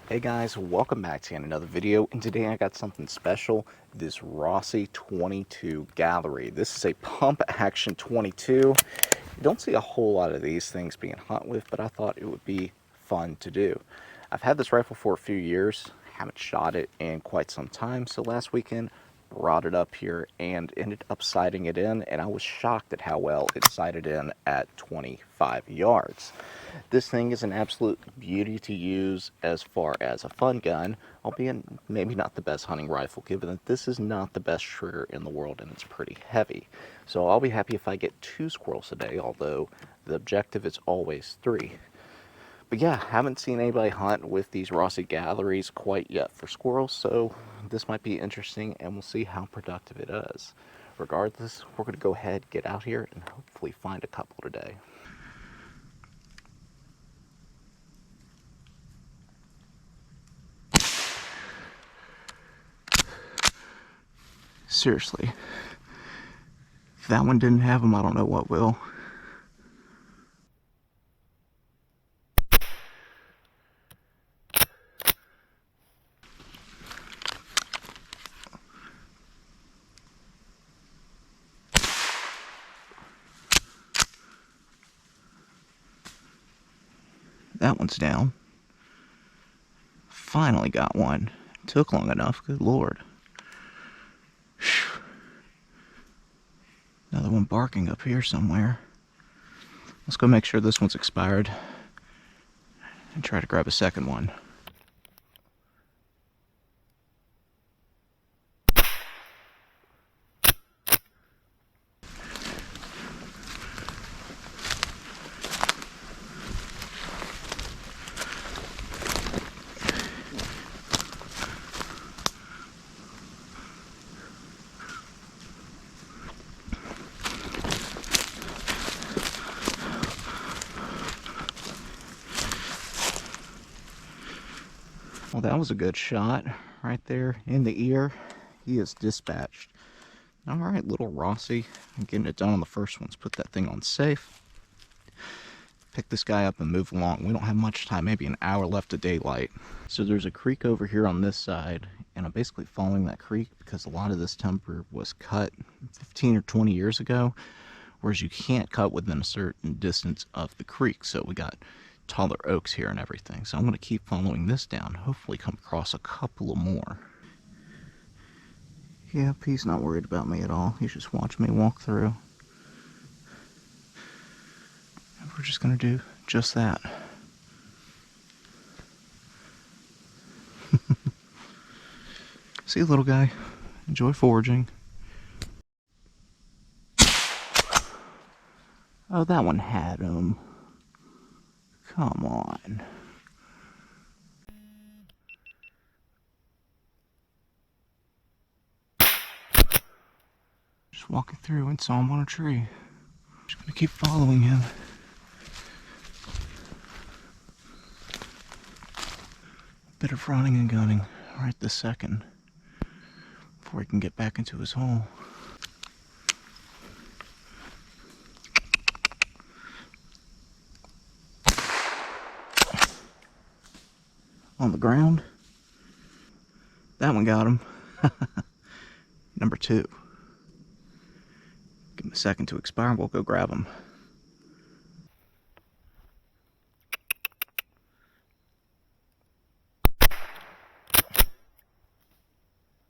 Hey guys, welcome back to another video, and today I got something special, this Rossi 22 Gallery. This is a pump action 22. You don't see a whole lot of these things being hunt with, but I thought it would be fun to do. I've had this rifle for a few years, haven't shot it in quite some time, so last weekend brought it up here and ended up sighting it in, and I was shocked at how well it sighted in at 25 yards. This thing is an absolute beauty to use as far as a fun gun, albeit maybe not the best hunting rifle, given that this is not the best trigger in the world and it's pretty heavy. So I'll be happy if I get 2 squirrels a day, although the objective is always 3. But yeah, haven't seen anybody hunt with these Rossi Galleries quite yet for squirrels, so this might be interesting and we'll see how productive it is. Regardless, we're going to go ahead, get out here, and hopefully find a couple today. Seriously, if that one didn't have them, I don't know what will. That one's down. Finally got one. Took long enough, good lord. Whew. Another one barking up here somewhere. Let's go make sure this one's expired and try to grab a second one. Well, that was a good shot right there in the ear. He is dispatched. All right, little Rossi. I'm getting it done on the first ones. Put that thing on safe. Pick this guy up and move along. We don't have much time, maybe an hour left of daylight. So there's a creek over here on this side, and I'm basically following that creek because a lot of this timber was cut 15 or 20 years ago, whereas you can't cut within a certain distance of the creek. So we got taller oaks here and everything. So I'm going to keep following this down, hopefully come across a couple of more. Yep, he's not worried about me at all. He's just watching me walk through. And we're just going to do just that. See you, little guy. Enjoy foraging. Oh, that one had him. Come on. Just walking through and saw him on a tree. Just gonna keep following him. Bit of running and gunning right this second before he can get back into his hole. On the ground. That one got him. Number 2. Give him a second to expire and we'll go grab him.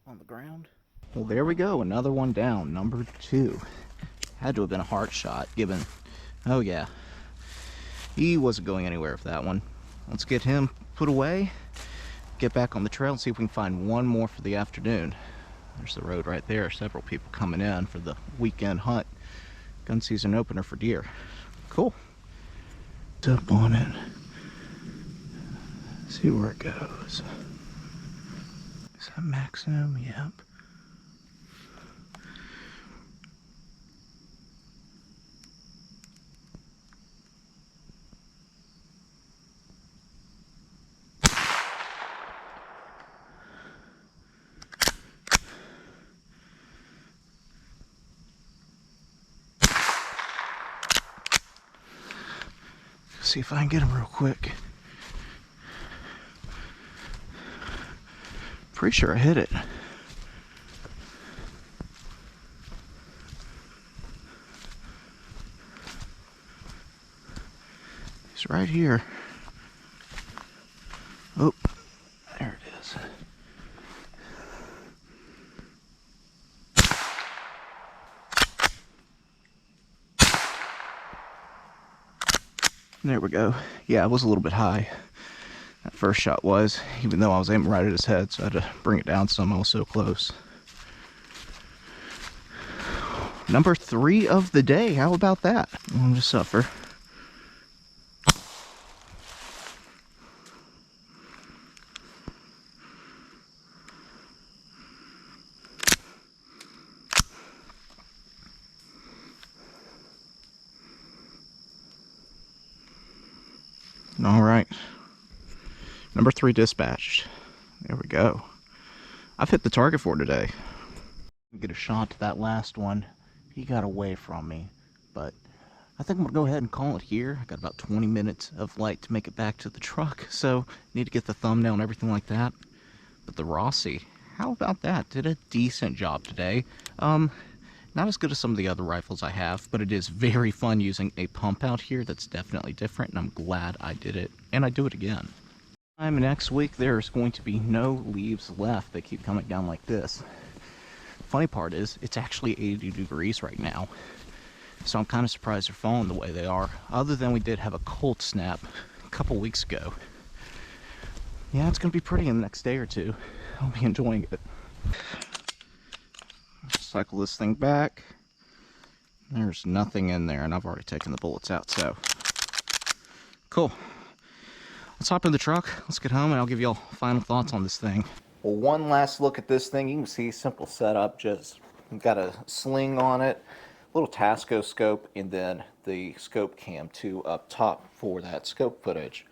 On the ground. Well, there we go. Another one down. Number 2. Had to have been a heart shot given. Oh yeah. He wasn't going anywhere with that one. Let's get him put away. Get back on the trail and see if we can find one more for the afternoon. There's the road right there. Several people coming in for the weekend hunt. Gun season opener for deer. Cool. Up on it. See where it goes. Is that maximum? Yep. See if I can get him real quick. Pretty sure I hit it. He's right here. Oh, there it is. There we go. Yeah, it was a little bit high. That first shot was, even though I was aiming right at his head, so I had to bring it down some. I was so close. Number 3 of the day. How about that? I'm gonna suffer. All right. Number 3 dispatched. There we go. I've hit the target for today. Get a shot to that last one. He got away from me, but I think I'm gonna go ahead and call it here. I got about 20 minutes of light to make it back to the truck, so need to get the thumbnail and everything like that. But the Rossi, how about that? Did a decent job today. Not as good as some of the other rifles I have, but it is very fun using a pump out here. That's definitely different, and I'm glad I did it, and I do it again. Next week, there's going to be no leaves left. They keep coming down like this. Funny part is, it's actually 80 degrees right now, so I'm kind of surprised they're falling the way they are, other than we did have a cold snap a couple weeks ago. Yeah, it's going to be pretty in the next day or two. I'll be enjoying it. Cycle this thing back. There's nothing in there, and I've already taken the bullets out, so cool. Let's hop in the truck, let's get home, and I'll give you all final thoughts on this thing. Well, one last look at this thing. You can see simple setup, just got a sling on it, little Tasco scope, and then the scope cam 2 up top for that scope footage.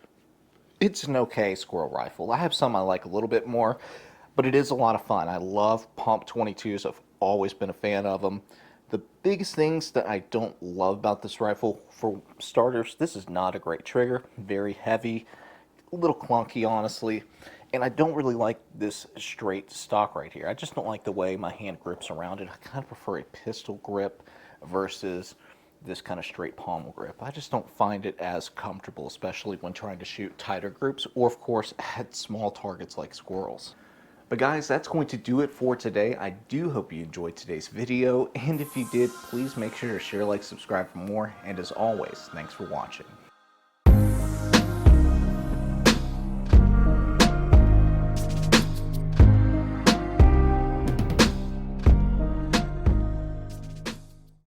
It's an okay squirrel rifle. I have some I like a little bit more, but it is a lot of fun. I love pump 22s. I've always been a fan of them. The biggest things that I don't love about this rifle, for starters, this is not a great trigger. Very heavy, a little clunky, honestly. And I don't really like this straight stock right here. I just don't like the way my hand grips around it. I kind of prefer a pistol grip versus this kind of straight palm grip. I just don't find it as comfortable, especially when trying to shoot tighter groups or, of course, at small targets like squirrels. But guys, that's going to do it for today. I do hope you enjoyed today's video, and if you did, please make sure to share, like, subscribe for more, and as always, thanks for watching.